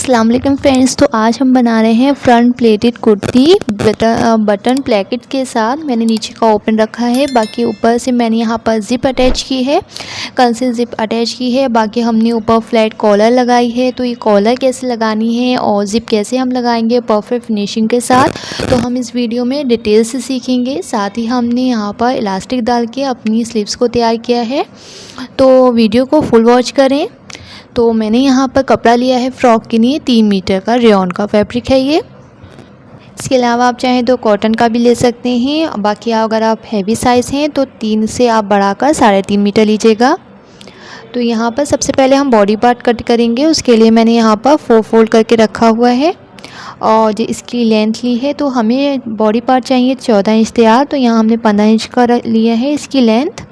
अस्सलाम वालेकुम फ्रेंड्स। तो आज हम बना रहे हैं front plated kurti button placket के साथ। मैंने नीचे का ओपन रखा है, बाकी ऊपर से मैंने यहाँ पर जिप अटैच की है, कल से जिप अटैच की है। बाकी हमने ऊपर फ्लैट कॉलर लगाई है। तो ये कॉलर कैसे लगानी है और जिप कैसे हम लगाएंगे परफेक्ट फिनिशिंग के साथ, तो हम इस वीडियो में डिटेल से सीखेंगे। साथ ही हमने यहाँ पर इलास्टिक डाल के अपनी स्लीव्स को तैयार किया है, तो वीडियो को फुल वॉच करें। तो मैंने यहाँ पर कपड़ा लिया है फ्रॉक के लिए 3 मीटर का रेयॉन का फैब्रिक है ये। इसके अलावा आप चाहें तो कॉटन का भी ले सकते हैं। बाकी अगर आप हैवी साइज़ हैं तो 3 से आप बढ़ाकर 3.5 मीटर लीजिएगा। तो यहाँ पर सबसे पहले हम बॉडी पार्ट कट करेंगे। उसके लिए मैंने यहाँ पर 4 फोल्ड करके रखा हुआ है और जो इसकी लेंथ ली है, तो हमें बॉडी पार्ट चाहिए 14 इंच तैयार। तो यहाँ हमने 15 इंच का लिया है इसकी लेंथ,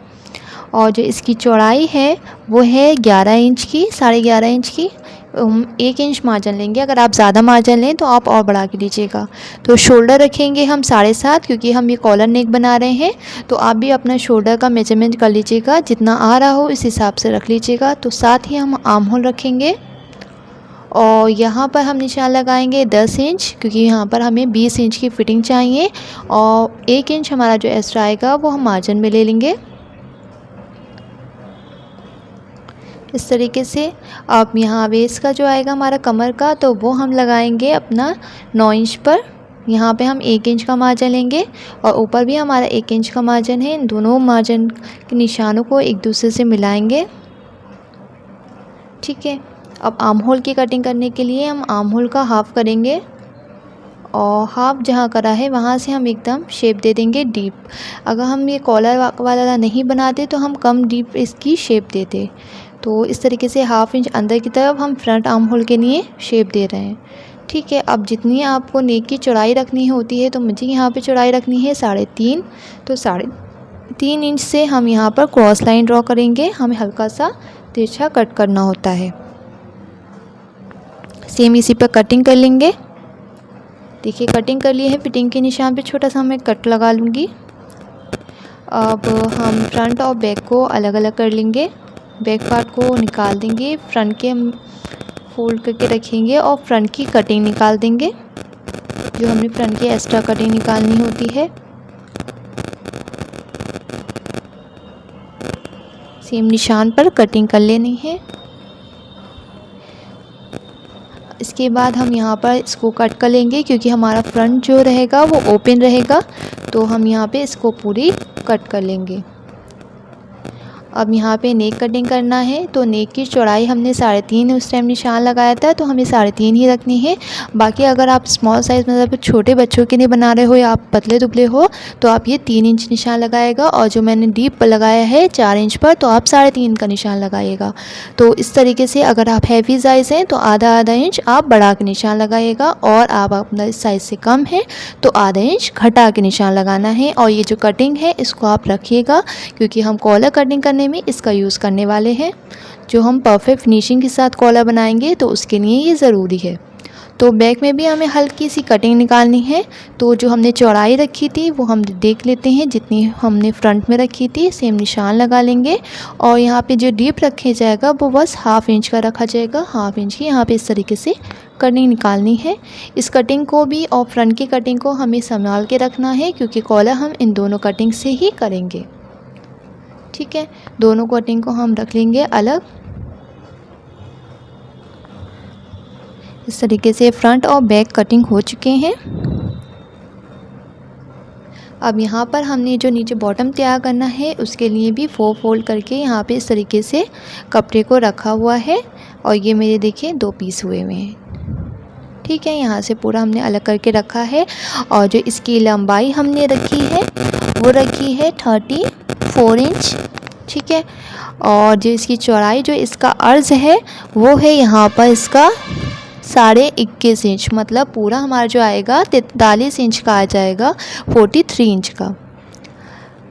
और जो इसकी चौड़ाई है वो है 11 इंच की, 11.5 इंच की। 1 इंच मार्जिन लेंगे। अगर आप ज़्यादा मार्जिन लें तो आप और बढ़ा के लीजिएगा। तो शोल्डर रखेंगे हम 7.5, क्योंकि हम ये कॉलर नेक बना रहे हैं। तो आप भी अपना शोल्डर का मेजरमेंट कर लीजिएगा, जितना आ रहा हो इस हिसाब से रख लीजिएगा। तो साथ ही हम आर्म होल रखेंगे और यहाँ पर हम निशान लगाएंगे 10 इंच, क्योंकि यहाँ पर हमें 20 इंच की फ़िटिंग चाहिए। और 1 इंच हमारा जो एक्स्ट्रा आएगा वो हम मार्जिन में ले लेंगे इस तरीके से। अब यहाँ वेस्ट का जो आएगा हमारा कमर का, तो वो हम लगाएंगे अपना 9 इंच पर। यहाँ पे हम 1 इंच का मार्जिन लेंगे और ऊपर भी हमारा 1 इंच का मार्जिन है। इन दोनों मार्जिन के निशानों को एक दूसरे से मिलाएंगे, ठीक है। अब आर्म होल की कटिंग करने के लिए हम आर्म होल का हाफ़ करेंगे और हाफ़ जहाँ करा है वहाँ से हम एकदम शेप दे देंगे डीप। अगर हम ये कॉलर वाला नहीं बनाते तो हम कम डीप इसकी शेप देते। तो इस तरीके से 1/2 इंच अंदर की तरफ हम फ्रंट आर्म होल के लिए शेप दे रहे हैं, ठीक है। अब जितनी आपको नेक की चौड़ाई रखनी होती है, तो मुझे यहाँ पे चौड़ाई रखनी है 3.5। तो 3.5 इंच से हम यहाँ पर क्रॉस लाइन ड्रॉ करेंगे। हमें हल्का सा तिरछा कट करना होता है। सेम इसी पर कटिंग कर लेंगे। देखिए कटिंग कर लिए है। फिटिंग के निशान पे छोटा सा मैं कट लगा लूँगी। अब हम फ्रंट और बैक को अलग अलग कर लेंगे। बैक पार्ट को निकाल देंगे, फ्रंट के हम फोल्ड करके रखेंगे और फ्रंट की कटिंग निकाल देंगे, जो हमने फ्रंट की एक्स्ट्रा कटिंग निकालनी होती है। सेम निशान पर कटिंग कर लेनी है। इसके बाद हम यहाँ पर इसको कट कर लेंगे, क्योंकि हमारा फ्रंट जो रहेगा वो ओपन रहेगा। तो हम यहाँ पे इसको पूरी कट कर लेंगे। अब यहाँ पे नेक कटिंग करना है। तो नेक की चौड़ाई हमने 3.5 उस टाइम निशान लगाया था, तो हमें 3.5 ही रखनी है। बाकी अगर आप स्मॉल साइज़ मतलब छोटे बच्चों के लिए बना रहे हो या आप पतले दुबले हो, तो आप ये 3 इंच निशान लगाएगा। और जो मैंने डीप लगाया है 4 इंच पर, तो आप 3.5 का निशान लगाइएगा। तो इस तरीके से अगर आप हैवी साइज़ हैं तो आधा इंच आप बढ़ा के निशान लगाइएगा, और आप अपना साइज़ से कम है तो आधा इंच घटा के निशान लगाना है। और ये जो कटिंग है इसको आप रखिएगा, क्योंकि हम कॉलर कटिंग करने में इसका यूज़ करने वाले हैं। जो हम परफेक्ट फिनिशिंग के साथ कॉलर बनाएंगे तो उसके लिए ये ज़रूरी है। तो बैक में भी हमें हल्की सी कटिंग निकालनी है। तो जो हमने चौड़ाई रखी थी वो हम देख लेते हैं, जितनी हमने फ्रंट में रखी थी सेम निशान लगा लेंगे। और यहाँ पे जो डीप रखे जाएगा वो बस 1/2 इंच का रखा जाएगा। 1/2 इंच की यहाँ पे इस तरीके से कटिंग निकालनी है। इस कटिंग को भी और फ्रंट की कटिंग को हमें संभाल के रखना है, क्योंकि कॉलर हम इन दोनों कटिंग से ही करेंगे, ठीक है। दोनों कटिंग को हम रख लेंगे अलग। इस तरीके से फ्रंट और बैक कटिंग हो चुके हैं। अब यहाँ पर हमने जो नीचे बॉटम तैयार करना है उसके लिए भी 4 फोल्ड करके यहाँ पे इस तरीके से कपड़े को रखा हुआ है। और ये मेरे देखिए 2 पीस हुए हुए हैं, ठीक है। यहाँ से पूरा हमने अलग करके रखा है। और जो इसकी लंबाई हमने रखी है वो रखी है 34 इंच, ठीक है। और जो इसकी चौड़ाई जो इसका अर्ज है वो है यहाँ पर इसका 21.5 इंच, मतलब पूरा हमारा जो आएगा 43 इंच का आ जाएगा, 43 इंच का।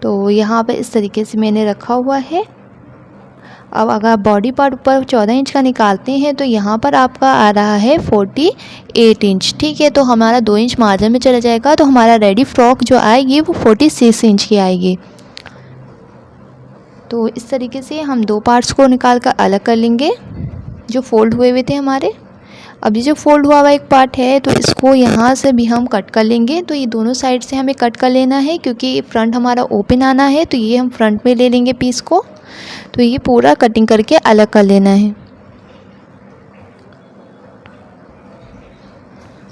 तो यहाँ पर इस तरीके से मैंने रखा हुआ है। अब अगर बॉडी पार्ट ऊपर 14 इंच का निकालते हैं तो यहाँ पर आपका आ रहा है 48 इंच, ठीक है। तो हमारा 2 इंच मार्जिन में चला जाएगा। तो हमारा रेडी फ्रॉक जो आएगी वो 46 इंच की आएगी। तो इस तरीके से हम 2 पार्ट्स को निकाल कर अलग कर लेंगे जो फोल्ड हुए थे हमारे। अब ये जो फोल्ड हुआ हुआ एक पार्ट है तो इसको यहाँ से भी हम कट कर लेंगे। तो ये दोनों साइड से हमें कट कर लेना है क्योंकि फ्रंट हमारा ओपन आना है, तो ये हम फ्रंट में ले लेंगे पीस को। तो ये पूरा कटिंग करके अलग कर लेना है।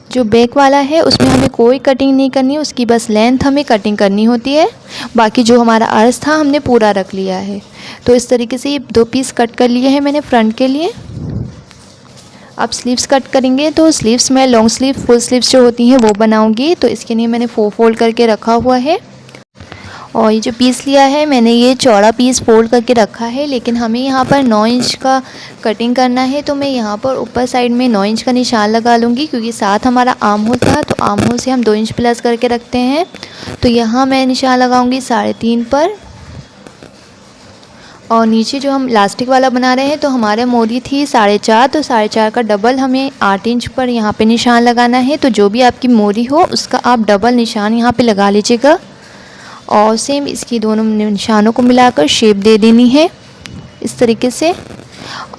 जो बैक वाला है उसमें हमें कोई कटिंग नहीं करनी है, उसकी बस लेंथ हमें कटिंग करनी होती है। बाकी जो हमारा अर्ज था हमने पूरा रख लिया है। तो इस तरीके से ये 2 पीस कट कर लिए हैं मैंने फ्रंट के लिए। अब स्लीव्स कट करेंगे। तो स्लीव्स में लॉन्ग स्लीव फुल स्लीव्स जो होती हैं वो बनाऊंगी। तो इसके लिए मैंने 4 फोल्ड करके रखा हुआ है। और ये जो पीस लिया है मैंने ये चौड़ा पीस फोल्ड करके रखा है, लेकिन हमें यहाँ पर 9 इंच का कटिंग करना है। तो मैं यहाँ पर ऊपर साइड में 9 इंच का निशान लगा लूँगी क्योंकि साथ हमारा आर्म होल था, तो आर्म होल से हम 2 इंच प्लस करके रखते हैं। तो यहाँ मैं निशान लगाऊँगी 3.5 पर। और नीचे जो हम इलास्टिक वाला बना रहे हैं तो हमारे मोरी थी 4.5, तो 4.5 का डबल हमें 8 इंच पर यहाँ पे निशान लगाना है। तो जो भी आपकी मोरी हो उसका आप डबल निशान यहाँ पे लगा लीजिएगा। और सेम इसकी दोनों निशानों को मिलाकर शेप दे देनी है इस तरीके से।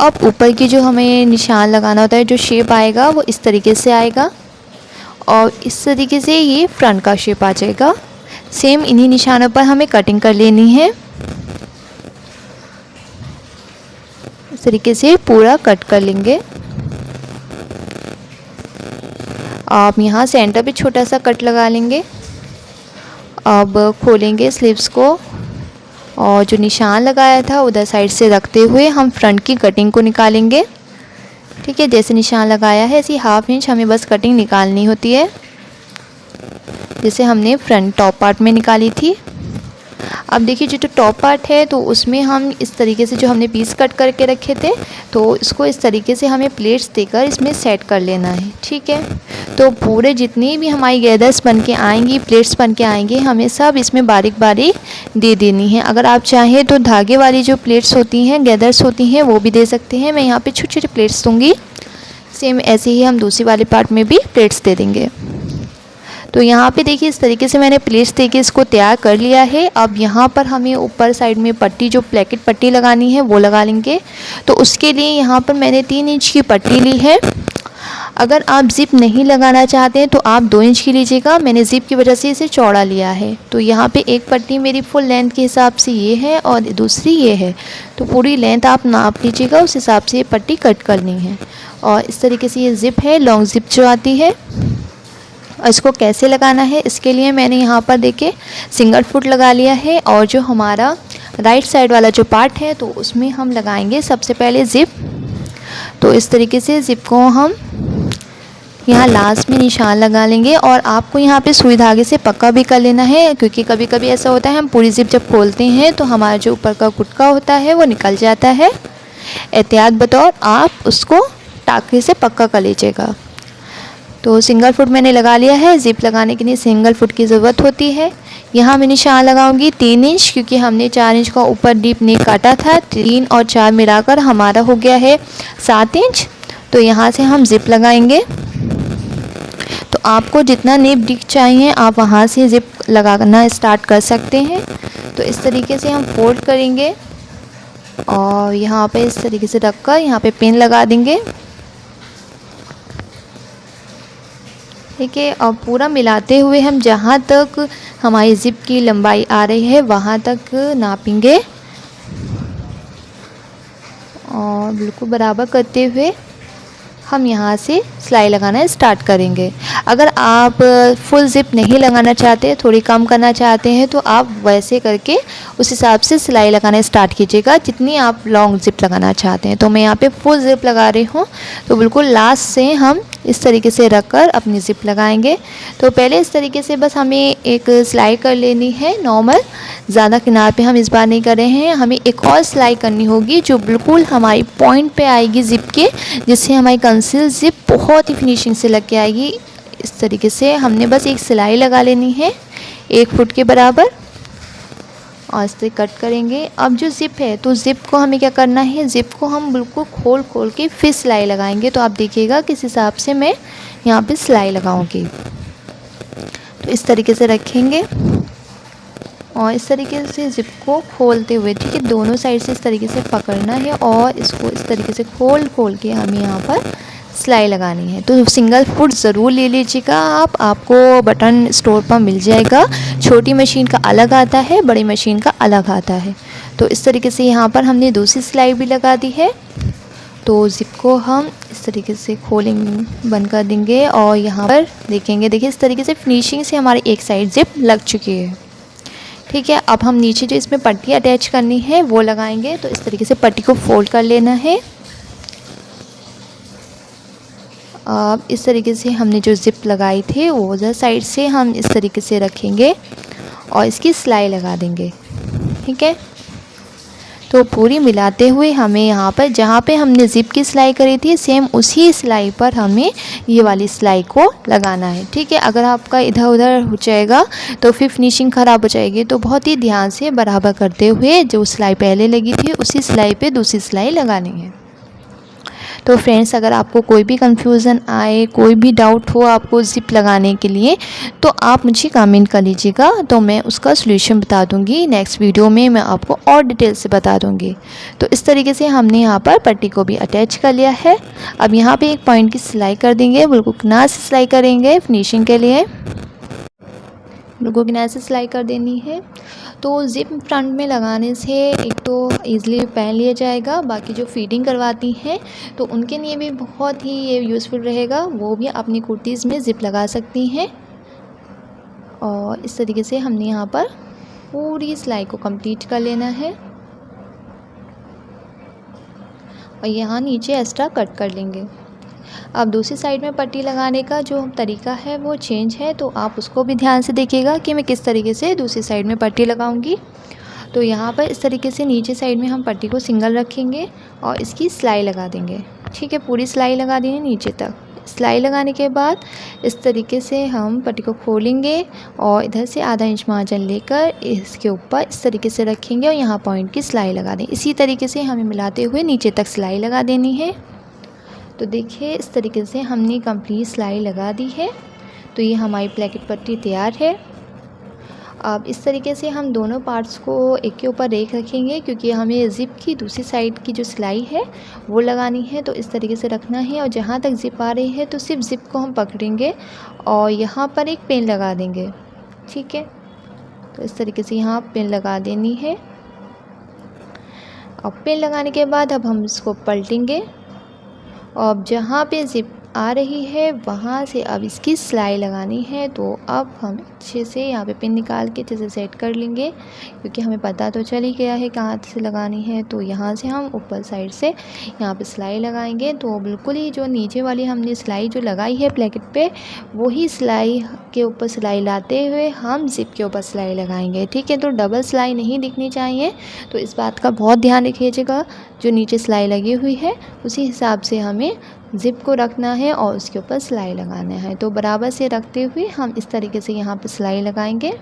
अब ऊपर की जो हमें निशान लगाना होता है, जो शेप आएगा वो इस तरीके से आएगा और इस तरीके से ये फ्रंट का शेप आ जाएगा। सेम इन्हीं निशानों पर हमें कटिंग कर लेनी है। इस तरीके से पूरा कट कर लेंगे। आप यहाँ सेंटर पे छोटा सा कट लगा लेंगे। अब खोलेंगे स्लीव्स को और जो निशान लगाया था उधर साइड से रखते हुए हम फ्रंट की कटिंग को निकालेंगे। ठीक है, जैसे निशान लगाया है ऐसी 1/2 इंच हमें बस कटिंग निकालनी होती है, जैसे हमने फ्रंट टॉप पार्ट में निकाली थी। अब देखिए जो टॉप पार्ट है तो उसमें हम इस तरीके से जो हमने पीस कट करके रखे थे तो इसको इस तरीके से हमें प्लेट्स देकर इसमें सेट कर लेना है। ठीक है, तो पूरे जितनी भी हमारी गैदर्स बन के आएंगी, प्लेट्स बन के आएंगे, हमें सब इसमें बारीक बारीक दे देनी है। अगर आप चाहें तो धागे वाली जो प्लेट्स होती हैं, गैदर्स होती हैं, वो भी दे सकते हैं। मैं यहाँ पे छोटी छोटी प्लेट्स दूँगी। सेम ऐसे ही हम दूसरी वाले पार्ट में भी प्लेट्स दे देंगे। तो यहाँ पे देखिए इस तरीके से मैंने प्लेट्स देके इसको तैयार कर लिया है। अब यहाँ पर हमें ऊपर साइड में पट्टी, जो प्लेकेट पट्टी लगानी है वो लगा लेंगे। तो उसके लिए यहाँ पर मैंने 3 इंच की पट्टी ली है। अगर आप ज़िप नहीं लगाना चाहते हैं तो आप 2 इंच की लीजिएगा। मैंने ज़िप की वजह से इसे चौड़ा लिया है। तो यहाँ पे एक पट्टी मेरी फुल लेंथ के हिसाब से ये है और दूसरी ये है, तो पूरी लेंथ आप नाप लीजिएगा, उस हिसाब से ये पट्टी कट करनी है। और इस तरीके से ये ज़िप है, लॉन्ग ज़िप जो आती है। और इसको कैसे लगाना है इसके लिए मैंने यहाँ पर देखिए सिंगल फुट लगा लिया है। और जो हमारा राइट साइड वाला जो पार्ट है तो उसमें हम लगाएंगे सबसे पहले ज़िप। तो इस तरीके से ज़िप को हम यहाँ लास्ट में निशान लगा लेंगे। और आपको यहाँ पे सुई धागे से पक्का भी कर लेना है, क्योंकि कभी कभी ऐसा होता है हम पूरी ज़िप जब खोलते हैं तो हमारा जो ऊपर का गुटका होता है वो निकल जाता है। एहतियात बतौर आप उसको टाँके से पक्का कर लीजिएगा। तो सिंगल फुट मैंने लगा लिया है। ज़िप लगाने के लिए सिंगल फुट की ज़रूरत होती है। यहाँ मैं निशान लगाऊंगी 3 इंच, क्योंकि हमने 4 इंच का ऊपर डीप नेक काटा था। 3 और 4 मिलाकर हमारा हो गया है 7 इंच। तो यहाँ से हम ज़िप लगाएंगे। तो आपको जितना नेप डीप चाहिए आप वहाँ से ज़िप लगाना स्टार्ट कर सकते हैं। तो इस तरीके से हम फोल्ड करेंगे और यहाँ पे इस तरीके से रखकर यहाँ पे पिन लगा देंगे। ठीक है, और पूरा मिलाते हुए हम जहाँ तक हमारी ज़िप की लंबाई आ रही है वहाँ तक नापेंगे और बिल्कुल बराबर करते हुए हम यहाँ से सिलाई लगाना स्टार्ट करेंगे। अगर आप फुल ज़िप नहीं लगाना चाहते, थोड़ी कम करना चाहते हैं, तो आप वैसे करके उस हिसाब से सिलाई लगाना स्टार्ट कीजिएगा जितनी आप लॉन्ग ज़िप लगाना चाहते हैं। तो मैं यहाँ पे फुल ज़िप लगा रही हूँ। तो बिल्कुल लास्ट से हम इस तरीके से रखकर अपनी ज़िप लगाएंगे। तो पहले इस तरीके से बस हमें एक सिलाई कर लेनी है नॉर्मल, ज़्यादा किनार पे हम इस बार नहीं कर रहे हैं। हमें एक और सिलाई करनी होगी जो बिल्कुल हमारी पॉइंट पे आएगी ज़िप के, जिससे हमारी कंसील ज़िप बहुत ही फिनिशिंग से लग के आएगी। इस तरीके से हमने बस एक सिलाई लगा लेनी है 1 फुट के बराबर और इसे कट करेंगे। अब जो ज़िप है तो ज़िप को हमें क्या करना है, ज़िप को हम बिल्कुल खोल खोल के फिर सिलाई लगाएंगे। तो आप देखिएगा किस हिसाब से मैं यहाँ पे सिलाई लगाऊंगी। तो इस तरीके से रखेंगे और इस तरीके से ज़िप को खोलते हुए, ठीक है, दोनों साइड से इस तरीके से पकड़ना है और इसको इस तरीके से खोल खोल के हमें यहाँ पर सिलाई लगानी है। तो सिंगल फुट ज़रूर ले लीजिएगा आपको बटन स्टोर पर मिल जाएगा। छोटी मशीन का अलग आता है, बड़ी मशीन का अलग आता है। तो इस तरीके से यहाँ पर हमने दूसरी सिलाई भी लगा दी है। तो ज़िप को हम इस तरीके से खोलेंगे, बंद कर देंगे और यहाँ पर देखेंगे, देखिए इस तरीके से फिनिशिंग से हमारी एक साइड ज़िप लग चुकी है। ठीक है, अब हम नीचे जो इसमें पट्टी अटैच करनी है वो लगाएंगे। तो इस तरीके से पट्टी को फोल्ड कर लेना है। अब इस तरीके से हमने जो ज़िप लगाई थी वो उधर साइड से हम इस तरीके से रखेंगे और इसकी सिलाई लगा देंगे। ठीक है, तो पूरी मिलाते हुए हमें यहाँ पर जहाँ पे हमने ज़िप की सिलाई करी थी सेम उसी सिलाई पर हमें ये वाली सिलाई को लगाना है। ठीक है, अगर आपका इधर उधर हो जाएगा तो फिर फिनिशिंग ख़राब हो जाएगी। तो बहुत ही ध्यान से बराबर करते हुए जो सिलाई पहले लगी थी उसी सिलाई पे दूसरी सिलाई लगानी है। तो फ्रेंड्स, अगर आपको कोई भी कंफ्यूजन आए, कोई भी डाउट हो आपको ज़िप लगाने के लिए, तो आप मुझे कमेंट कर लीजिएगा, तो मैं उसका सॉल्यूशन बता दूंगी। नेक्स्ट वीडियो में मैं आपको और डिटेल से बता दूंगी। तो इस तरीके से हमने यहाँ पर पट्टी को भी अटैच कर लिया है। अब यहाँ पे एक पॉइंट की सिलाई कर देंगे, बिल्कुल किनारे से सिलाई करेंगे फिनिशिंग के लिए, बिल्कुल किनारे से सिलाई कर देनी है। तो ज़िप फ्रंट में लगाने से एक तो ईज़िली पहन लिया जाएगा, बाकी जो फीडिंग करवाती हैं तो उनके लिए भी बहुत ही ये यूज़फुल रहेगा। वो भी अपनी कुर्तीज़ में ज़िप लगा सकती हैं। और इस तरीके से हमने यहाँ पर पूरी सिलाई को कंप्लीट कर लेना है और यहाँ नीचे एक्स्ट्रा कट कर लेंगे। अब दूसरी साइड में पट्टी लगाने का जो तरीका है वो चेंज है, तो आप उसको भी ध्यान से देखिएगा कि मैं किस तरीके से दूसरी साइड में पट्टी लगाऊंगी। तो यहाँ पर इस तरीके से नीचे साइड में हम पट्टी को सिंगल रखेंगे और इसकी सिलाई लगा देंगे। ठीक है, पूरी सिलाई लगा देंगे नीचे तक। सिलाई लगाने के बाद इस तरीके से हम पट्टी को खोलेंगे और इधर से आधा इंच मार्जिन लेकर इसके ऊपर इस तरीके से रखेंगे और यहाँ पॉइंट की सिलाई लगा दें। इसी तरीके से हमें मिलाते हुए नीचे तक सिलाई लगा देनी है। तो देखिए इस तरीके से हमने कंप्लीट सिलाई लगा दी है। तो ये हमारी प्लेकेट पट्टी तैयार है। अब इस तरीके से हम दोनों पार्ट्स को एक के ऊपर एक रखेंगे, क्योंकि हमें ज़िप की दूसरी साइड की जो सिलाई है वो लगानी है। तो इस तरीके से रखना है और जहाँ तक ज़िप आ रही है तो सिर्फ ज़िप को हम पकड़ेंगे और यहाँ पर एक पिन लगा देंगे। ठीक है, तो इस तरीके से यहाँ पिन लगा देनी है और पिन लगाने के बाद अब हम इसको पलटेंगे और अब जहाँ पे ज़िप आ रही है वहाँ से अब इसकी सिलाई लगानी है। तो अब हम अच्छे से यहाँ पे पिन निकाल के अच्छे से सेट कर लेंगे, क्योंकि हमें पता तो चल ही गया है कहाँ से लगानी है। तो यहाँ से हम ऊपर साइड से यहाँ पे सिलाई लगाएंगे। तो बिल्कुल ही जो नीचे वाली हमने सिलाई जो लगाई है प्लेकेट पे, वही सिलाई के ऊपर सिलाई लाते हुए हम ज़िप के ऊपर सिलाई लगाएंगे। ठीक है, तो डबल सिलाई नहीं दिखनी चाहिए, तो इस बात का बहुत ध्यान रखिएगा। जो नीचे सिलाई लगी हुई है उसी हिसाब से हमें ज़िप को रखना है और उसके ऊपर सिलाई लगाना है। तो बराबर से रखते हुए हम इस तरीके से यहाँ पे सिलाई लगाएंगे।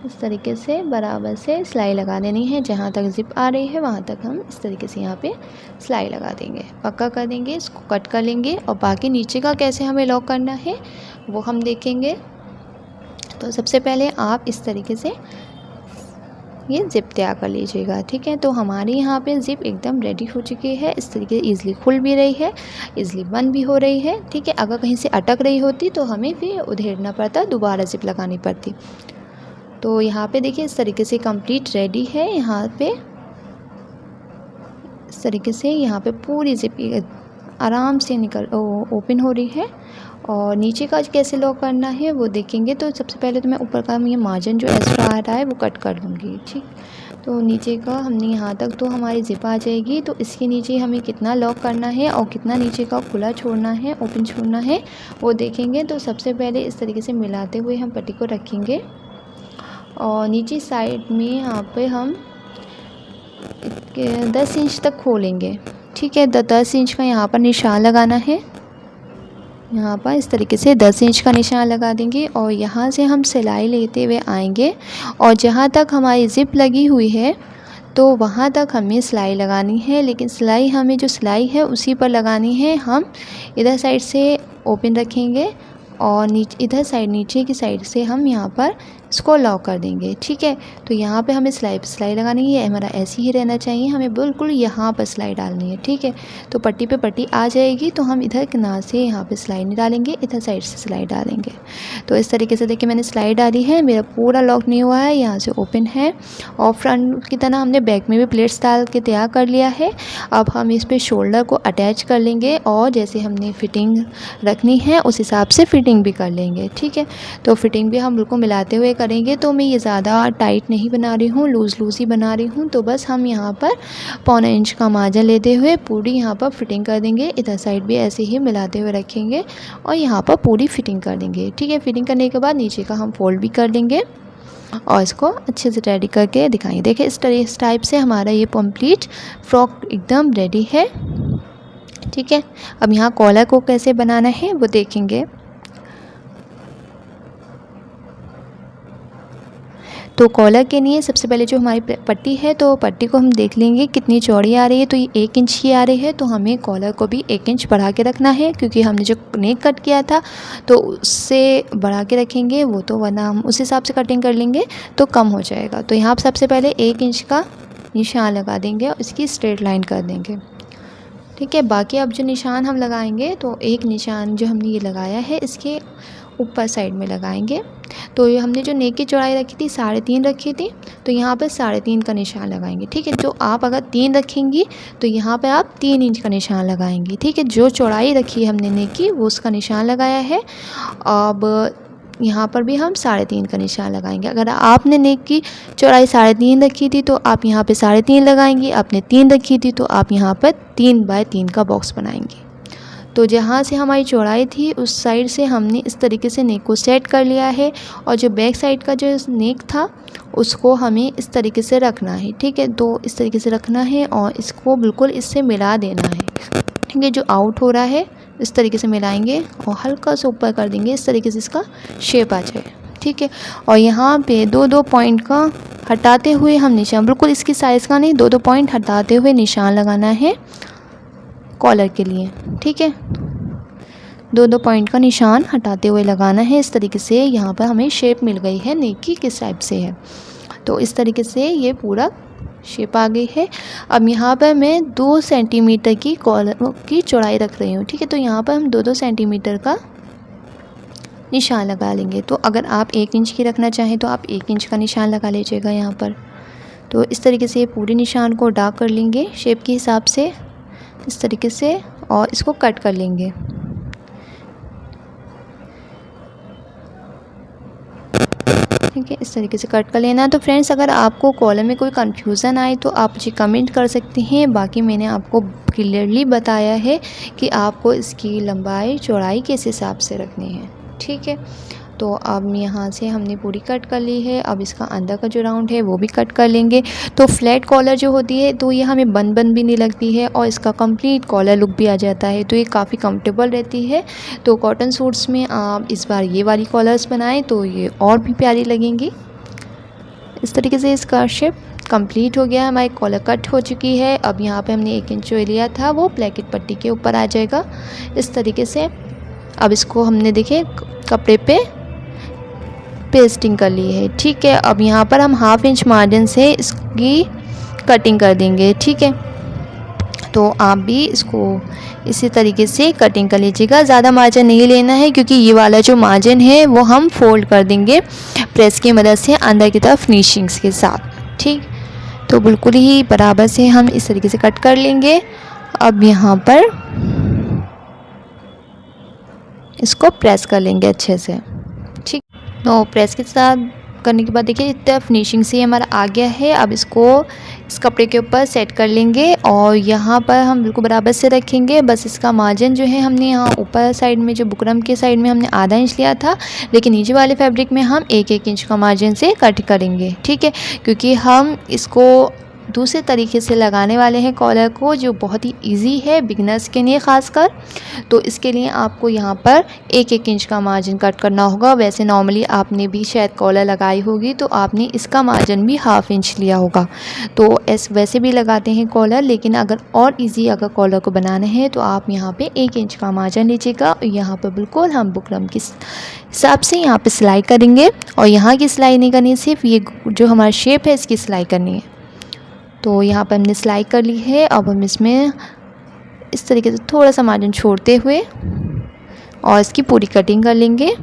इस तरीके से बराबर से सिलाई लगा देनी है। जहाँ तक ज़िप आ रही है वहाँ तक हम इस तरीके से यहाँ पे सिलाई लगा देंगे, पक्का कर देंगे। इसको कट कर लेंगे और बाकी नीचे का कैसे हमें लॉक करना है वो हम देखेंगे। तो सबसे पहले आप इस तरीके से ये ज़िप तैयार कर लीजिएगा। ठीक है, तो हमारे यहाँ पे ज़िप एकदम रेडी हो चुकी है। इस तरीके से ईज़िली खुल भी रही है, ईज़िली बंद भी हो रही है। ठीक है, अगर कहीं से अटक रही होती तो हमें फिर उधेड़ना पड़ता, दोबारा ज़िप लगानी पड़ती। तो यहाँ पे देखिए इस तरीके से कंप्लीट रेडी है। यहाँ पे इस तरीके से यहाँ पे पूरी ज़िप आराम से ओपन हो रही है। और नीचे का कैसे लॉक करना है वो देखेंगे। तो सबसे पहले तो मैं ऊपर का ये मार्जिन जो एक्स्ट्रा आ रहा है वो कट कर लूँगी। ठीक, तो नीचे का हमने यहाँ तक तो हमारी ज़िप आ जाएगी। तो इसके नीचे हमें कितना लॉक करना है और कितना नीचे का खुला छोड़ना है, ओपन छोड़ना है वो देखेंगे। तो सबसे पहले इस तरीके से मिलाते हुए हम पट्टी को रखेंगे और नीचे साइड में यहाँ पर हम 10 इंच तक खोलेंगे। ठीक है, 10 इंच का यहाँ पर निशान लगाना है। यहाँ पर इस तरीके से 10 इंच का निशान लगा देंगे और यहाँ से हम सिलाई लेते हुए आएंगे और जहाँ तक हमारी ज़िप लगी हुई है तो वहाँ तक हमें सिलाई लगानी है। लेकिन सिलाई हमें जो सिलाई है उसी पर लगानी है। हम इधर साइड से ओपन रखेंगे और नीचे इधर साइड नीचे की साइड से हम यहाँ पर इसको लॉक कर देंगे। ठीक है, तो यहाँ पे हमें सिलाई लगानी है, हमारा ऐसे ही रहना चाहिए, हमें बिल्कुल यहाँ पर सिलाई डालनी है। ठीक है, तो पट्टी पे पट्टी आ जाएगी तो हम इधर किनारे से यहाँ पे सिलाई नहीं डालेंगे, इधर साइड से सिलाई डालेंगे। तो इस तरीके से देखिए मैंने सिलाई डाली है, मेरा पूरा लॉक नहीं हुआ है, यहाँ से ओपन है। और फ्रंट की तरह हमने बैक में भी प्लेट्स डाल के तैयार कर लिया है। अब हम इस पर शोल्डर को अटैच कर लेंगे और जैसे हमने फिटिंग रखनी है उस हिसाब से फिटिंग भी कर लेंगे। ठीक है, तो फिटिंग भी हम बिल्कुल मिलाते हुए करेंगे। तो मैं ये ज़्यादा टाइट नहीं बना रही हूँ, लूज़ ही बना रही हूँ। तो बस हम यहाँ पर 1.25 इंच का मार्जिन लेते हुए पूरी यहाँ पर फिटिंग कर देंगे। इधर साइड भी ऐसे ही मिलाते हुए रखेंगे और यहाँ पर पूरी फिटिंग कर देंगे। ठीक है, फिटिंग करने के बाद नीचे का हम फोल्ड भी कर देंगे और इसको अच्छे से रेडी करके दिखाएंगे। देखिए इस टाइप से हमारा ये कंप्लीट फ्रॉक एकदम रेडी है। ठीक है, अब यहाँ कॉलर को कैसे बनाना है वो देखेंगे। तो कॉलर के लिए सबसे पहले जो हमारी पट्टी है, तो पट्टी को हम देख लेंगे कितनी चौड़ी आ रही है। तो ये 1 इंच की आ रही है, तो हमें कॉलर को भी 1 इंच बढ़ा के रखना है, क्योंकि हमने जो नेक कट किया था तो उससे बढ़ा के रखेंगे वो, तो वरना हम उस हिसाब से कटिंग कर लेंगे तो कम हो जाएगा। तो यहाँ पर सबसे पहले 1 इंच का निशान लगा देंगे और इसकी स्ट्रेट लाइन कर देंगे। ठीक है, बाकी अब जो निशान हम लगाएंगे तो एक निशान जो हमने ये लगाया है इसके ऊपर साइड में लगाएंगे। तो ये हमने जो नेक की चौड़ाई रखी थी 3.5 रखी थी, तो यहाँ पर 3.5 का निशान लगाएंगे। ठीक है, जो आप अगर 3 रखेंगी तो यहाँ पे आप 3 इंच का निशान लगाएंगी। ठीक है, जो चौड़ाई रखी है हमने नेक की वो उसका निशान लगाया है। अब यहाँ पर भी हम 3.5 का निशान लगाएंगे। अगर आपने नेक की चौड़ाई 3.5 रखी थी तो आप यहाँ पे 3.5 लगाएंगी, आपने 3 रखी थी तो आप यहाँ पर 3 बाय 3 का बॉक्स बनाएंगे। तो जहाँ से हमारी चौड़ाई थी उस साइड से हमने इस तरीके से नेक को सेट कर लिया है और जो बैक साइड का जो नेक था उसको हमें इस तरीके से रखना है। ठीक है, तो इस तरीके से रखना है और इसको बिल्कुल इससे मिला देना है। ठीक है, जो आउट हो रहा है इस तरीके से मिलाएंगे और हल्का सा ऊपर कर देंगे, इस तरीके से इसका शेप आ जाए। ठीक है, और यहाँ पे 2-2 पॉइंट का हटाते हुए हम निशान, बिल्कुल इसकी साइज़ का नहीं, 2-2 पॉइंट हटाते हुए निशान लगाना है कॉलर के लिए। ठीक है, 2-2 पॉइंट का निशान हटाते हुए लगाना है। इस तरीके से यहाँ पर हमें शेप मिल गई है नेक की किस टाइप से है, तो इस तरीके से ये पूरा शेप आ गई है। अब यहाँ पर मैं 2 सेंटीमीटर की कॉलर की चौड़ाई रख रही हूँ। ठीक है, तो यहाँ पर हम 2-2 सेंटीमीटर का निशान लगा लेंगे। तो अगर आप 1 इंच की रखना चाहें तो आप 1 इंच का निशान लगा लीजिएगा यहाँ पर। तो इस तरीके से पूरे निशान को डार्क कर लेंगे शेप के हिसाब से इस तरीके से और इसको कट कर लेंगे। ठीक है, इस तरीके से कट कर लेना। तो फ्रेंड्स अगर आपको कॉलर में कोई कंफ्यूज़न आए तो आप मुझे कमेंट कर सकते हैं, बाकी मैंने आपको क्लियरली बताया है कि आपको इसकी लंबाई चौड़ाई किस हिसाब से रखनी है। ठीक है, तो अब यहाँ से हमने पूरी कट कर ली है। अब इसका अंदर का जो राउंड है वो भी कट कर लेंगे। तो फ्लैट कॉलर जो होती है तो ये हमें बन भी नहीं लगती है और इसका कंप्लीट कॉलर लुक भी आ जाता है, तो ये काफ़ी कंफर्टेबल रहती है। तो कॉटन सूट्स में आप इस बार ये वाली कॉलर्स बनाएं तो ये और भी प्यारी लगेंगी। इस तरीके से इसका शेप कंप्लीट हो गया, हमारी कॉलर कट हो चुकी है। अब यहाँ पे हमने 1 इंच जो लिया था वो ब्लैकेट पट्टी के ऊपर आ जाएगा इस तरीके से। अब इसको हमने देखिए कपड़े पे पेस्टिंग कर ली है। ठीक है, अब यहाँ पर हम 1/2 इंच मार्जिन से इसकी कटिंग कर देंगे। ठीक है, तो आप भी इसको इसी तरीके से कटिंग कर लीजिएगा, ज़्यादा मार्जिन नहीं लेना है क्योंकि ये वाला जो मार्जिन है वो हम फोल्ड कर देंगे प्रेस की मदद से अंदर की तरफ फिनिशिंग्स के साथ। ठीक, तो बिल्कुल ही बराबर से हम इस तरीके से कट कर लेंगे। अब यहाँ पर इसको प्रेस कर लेंगे अच्छे से। ठीक, तो प्रेस के साथ करने के बाद देखिए इतना फिनिशिंग से हमारा आ गया है। अब इसको इस कपड़े के ऊपर सेट कर लेंगे और यहाँ पर हम बिल्कुल बराबर से रखेंगे। बस इसका मार्जिन जो है हमने यहाँ ऊपर साइड में जो बुकरम के साइड में हमने आधा इंच लिया था, लेकिन नीचे वाले फैब्रिक में हम 1-1 इंच का मार्जिन से कट करेंगे। ठीक है, क्योंकि हम इसको दूसरे तरीके से लगाने वाले हैं कॉलर को, जो बहुत ही इजी है बिगनर्स के लिए ख़ासकर। तो इसके लिए आपको यहाँ पर 1-1 इंच का मार्जिन कट करना होगा। वैसे नॉर्मली आपने भी शायद कॉलर लगाई होगी तो आपने इसका मार्जिन भी 1/2 इंच लिया होगा। तो वैसे भी लगाते हैं कॉलर, लेकिन अगर और ईजी अगर कॉलर को बनाना है तो आप यहाँ पे 1 इंच का मार्जिन लीजिएगा। यहाँ पर बिल्कुल हम बुकरम के हिसाब से यहाँ पे सिलाई करेंगे, और यहाँ की सिलाई नहीं करनी, सिर्फ ये जो हमारा शेप है इसकी सिलाई करनी है। तो यहाँ पर हमने सिलाई कर ली है। अब हम इसमें इस तरीके से थोड़ा सा मार्जिन छोड़ते हुए और इसकी पूरी कटिंग कर लेंगे।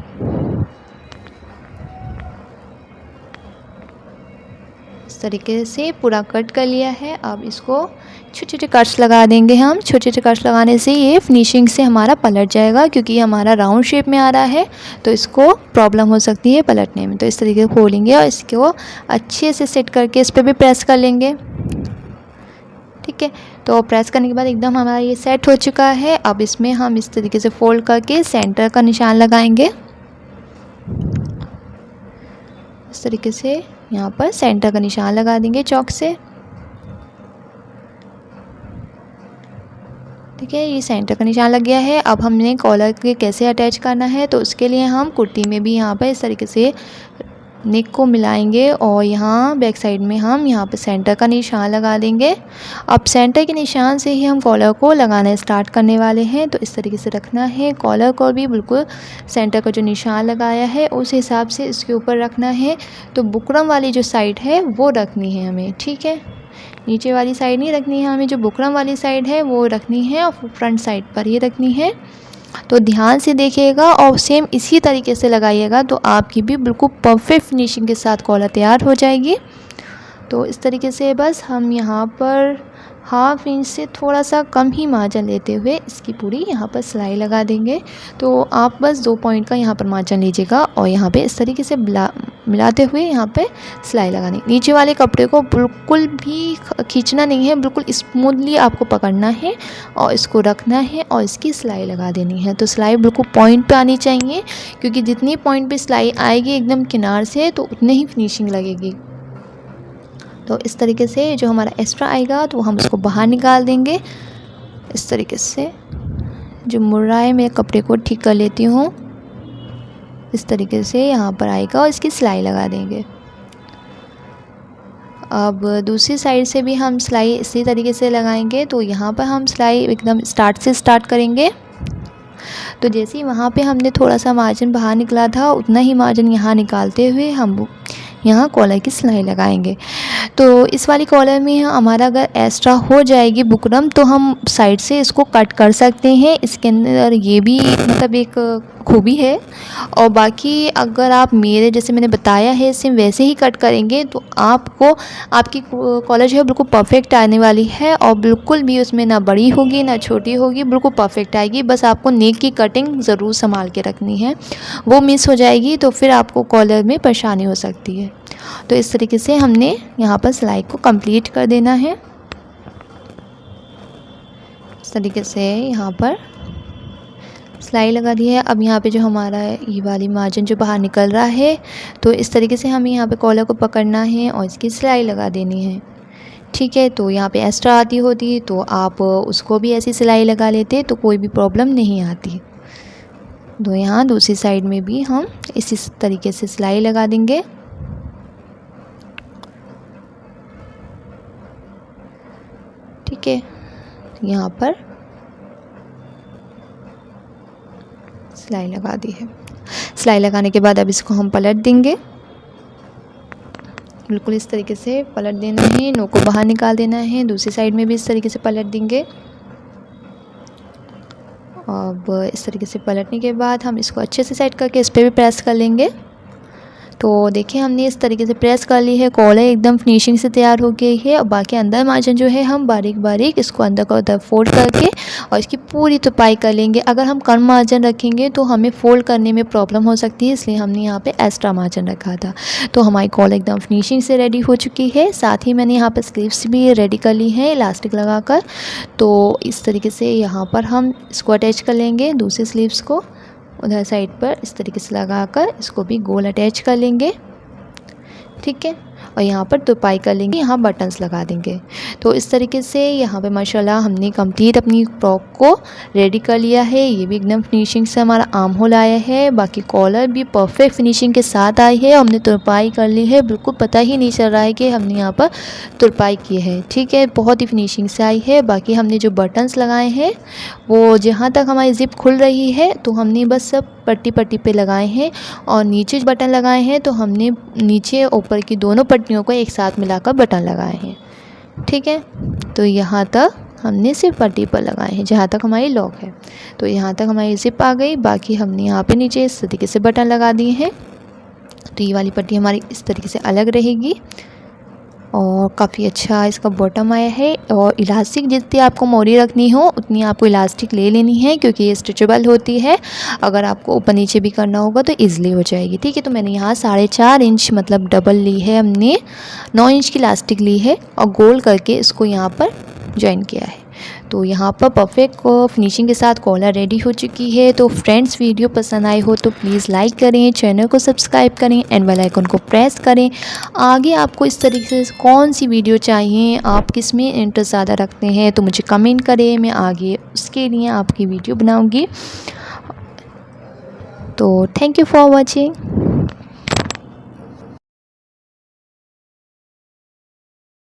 इस तरीके से पूरा कट कर लिया है। अब इसको छोटे छोटे कट्स लगा देंगे हम। छोटे छोटे कट्स लगाने से ये फिनिशिंग से हमारा पलट जाएगा, क्योंकि हमारा राउंड शेप में आ रहा है तो इसको प्रॉब्लम हो सकती है पलटने में। तो इस तरीके से खोलेंगे और इसको अच्छे से सेट करके इस पर भी प्रेस कर लेंगे। ठीक है, तो प्रेस करने के बाद एकदम हमारा ये सेट हो चुका है। अब इसमें हम इस तरीके से फोल्ड करके सेंटर का निशान लगाएंगे। इस तरीके से यहाँ पर सेंटर का निशान लगा देंगे चॉक से। ठीक है, ये सेंटर का निशान लग गया है। अब हमने कॉलर के कैसे अटैच करना है, तो उसके लिए हम कुर्ती में भी यहाँ पर इस तरीके से नेक को मिलाएंगे और यहाँ बैक साइड में हम यहाँ पे सेंटर का निशान लगा देंगे। अब सेंटर के निशान से ही हम कॉलर को लगाना स्टार्ट करने वाले हैं। तो इस तरीके से रखना है, कॉलर को भी बिल्कुल सेंटर का जो निशान लगाया है उस हिसाब से इसके ऊपर रखना है। तो बुकरम वाली जो साइड है वो रखनी है हमें। ठीक है, नीचे वाली साइड नहीं रखनी है हमें, जो बुकरम वाली साइड है वो रखनी है और फ्रंट साइड पर ही रखनी है। तो ध्यान से देखिएगा और सेम इसी तरीके से लगाइएगा, तो आपकी भी बिल्कुल परफेक्ट फिनिशिंग के साथ कॉलर तैयार हो जाएगी। तो इस तरीके से बस हम यहाँ पर 1/2 इंच से थोड़ा सा कम ही मार्जिन लेते हुए इसकी पूरी यहाँ पर सिलाई लगा देंगे। तो आप बस 2 पॉइंट का यहाँ पर मार्जिन लीजिएगा और यहाँ पे इस तरीके से मिलाते हुए यहाँ पे सिलाई लगानी। नीचे वाले कपड़े को बिल्कुल भी खींचना नहीं है, बिल्कुल स्मूथली आपको पकड़ना है और इसको रखना है और इसकी सिलाई लगा देनी है। तो सिलाई बिल्कुल पॉइंट पे आनी चाहिए, क्योंकि जितनी पॉइंट पे सिलाई आएगी एकदम किनार से तो उतनी ही फिनिशिंग लगेगी। तो इस तरीके से जो हमारा एक्स्ट्रा आएगा तो हम उसको बाहर निकाल देंगे। इस तरीके से जो मुड़ रहा है मैं कपड़े को ठीक कर लेती हूँ। इस तरीके से यहाँ पर आएगा और इसकी सिलाई लगा देंगे। अब दूसरी साइड से भी हम सिलाई इसी तरीके से लगाएंगे। तो यहाँ पर हम सिलाई एकदम स्टार्ट से स्टार्ट करेंगे। तो जैसे ही वहाँ पे हमने थोड़ा सा मार्जिन बाहर निकला था उतना ही मार्जिन यहाँ निकालते हुए हम यहाँ कॉलर की सिलाई लगाएंगे। तो इस वाली कॉलर में हमारा अगर एक्स्ट्रा हो जाएगी बुकरम तो हम साइड से इसको कट कर सकते हैं। इसके अंदर ये भी मतलब एक खूबी है। और बाकी अगर आप मेरे जैसे मैंने बताया है सेम वैसे ही कट करेंगे तो आपको आपकी कॉलर जो है बिल्कुल परफेक्ट आने वाली है और बिल्कुल भी उसमें ना बड़ी होगी ना छोटी होगी, बिल्कुल परफेक्ट आएगी। बस आपको नेक की कटिंग ज़रूर संभाल के रखनी है, वो मिस हो जाएगी तो फिर आपको कॉलर में परेशानी हो सकती है। तो इस तरीके से हमने यहाँ पर सिलाई को कंप्लीट कर देना है। इस तरीके से यहाँ पर सिलाई लगा दी है। अब यहाँ पे जो हमारा ये वाली मार्जिन जो बाहर निकल रहा है तो इस तरीके से हमें यहाँ पे कॉलर को पकड़ना है और इसकी सिलाई लगा देनी है। ठीक है, तो यहाँ पे एक्स्ट्रा आती होती तो आप उसको भी ऐसी सिलाई लगा लेते तो कोई भी प्रॉब्लम नहीं आती। तो यहाँ दूसरी साइड में भी हम इसी तरीके से सिलाई लगा देंगे। ठीक है, यहाँ पर सिलाई लगा दी है। सिलाई लगाने के बाद अब इसको हम पलट देंगे। बिल्कुल इस तरीके से पलट देना है, नोक को बाहर निकाल देना है। दूसरी साइड में भी इस तरीके से पलट देंगे। अब इस तरीके से पलटने के बाद हम इसको अच्छे से सेट करके इस पर भी प्रेस कर लेंगे। तो देखिए हमने इस तरीके से प्रेस कर ली है, कॉलर एकदम फिनिशिंग से तैयार हो गई है। और बाकी अंदर मार्जिन जो है हम बारीक बारीक इसको अंदर का उधर फोल्ड करके और इसकी पूरी तुपाई कर लेंगे। अगर हम कम मार्जिन रखेंगे तो हमें फोल्ड करने में प्रॉब्लम हो सकती है, इसलिए हमने यहाँ पे एक्स्ट्रा मार्जिन रखा था। तो हमारी कॉलर एकदम फिनिशिंग से रेडी हो चुकी है। साथ ही मैंने यहाँ पर स्लीव्स भी रेडी कर ली है इलास्टिक लगाकर। तो इस तरीके से यहाँ पर हम इसको अटैच कर लेंगे, दूसरी स्लीव्स को उधर साइड पर इस तरीके से लगाकर इसको भी गोल अटैच कर लेंगे। ठीक है, और यहाँ पर तुरपाई कर लेंगे, यहाँ बटन्स लगा देंगे। तो इस तरीके से यहाँ पे माशाल्लाह हमने कंप्लीट अपनी फ्रॉक को रेडी कर लिया है। ये भी एकदम फिनिशिंग से हमारा आर्म होल आया है, बाकी कॉलर भी परफेक्ट फिनिशिंग के साथ आई है। हमने तुरपाई कर ली है, बिल्कुल पता ही नहीं चल रहा है कि हमने यहाँ पर तुरपाई की है। ठीक है, बहुत ही फिनिशिंग से आई है। बाकी हमने जो बटन्स लगाए हैं वो जहाँ तक हमारी ज़िप खुल रही है तो हमने बस सब पट्टी पट्टी पे लगाए हैं, और नीचे जो बटन लगाए हैं तो हमने नीचे ऊपर की दोनों पट्टियों को एक साथ मिलाकर बटन लगाए हैं। ठीक है, तो यहाँ तक हमने सिर्फ पट्टी पर लगाए हैं जहाँ तक हमारी लॉक है। तो यहाँ तक हमारी ज़िप आ गई। बाकी हमने यहाँ पे नीचे इस तरीके से बटन लगा दिए हैं। तो ये वाली पट्टी हमारी इस तरीके से अलग रहेगी, और काफ़ी अच्छा इसका बॉटम आया है। और इलास्टिक जितनी आपको मोरी रखनी हो उतनी आपको इलास्टिक ले लेनी है, क्योंकि ये स्ट्रेचेबल होती है। अगर आपको ऊपर नीचे भी करना होगा तो ईज़िली हो जाएगी। ठीक है, तो मैंने यहाँ 4.5 इंच मतलब डबल ली है, हमने 9 इंच की इलास्टिक ली है और गोल करके इसको यहाँ पर ज्वाइन किया है। तो यहाँ पर परफेक्ट फिनिशिंग के साथ कॉलर रेडी हो चुकी है। तो फ्रेंड्स, वीडियो पसंद आई हो तो प्लीज़ लाइक करें, चैनल को सब्सक्राइब करें एंड बेल आइकन को प्रेस करें। आगे आपको इस तरीके से कौन सी वीडियो चाहिए, आप किस में इंटरेस्ट ज़्यादा रखते हैं तो मुझे कमेंट करें, मैं आगे उसके लिए आपकी वीडियो बनाऊँगी। तो थैंक यू फॉर वॉचिंग।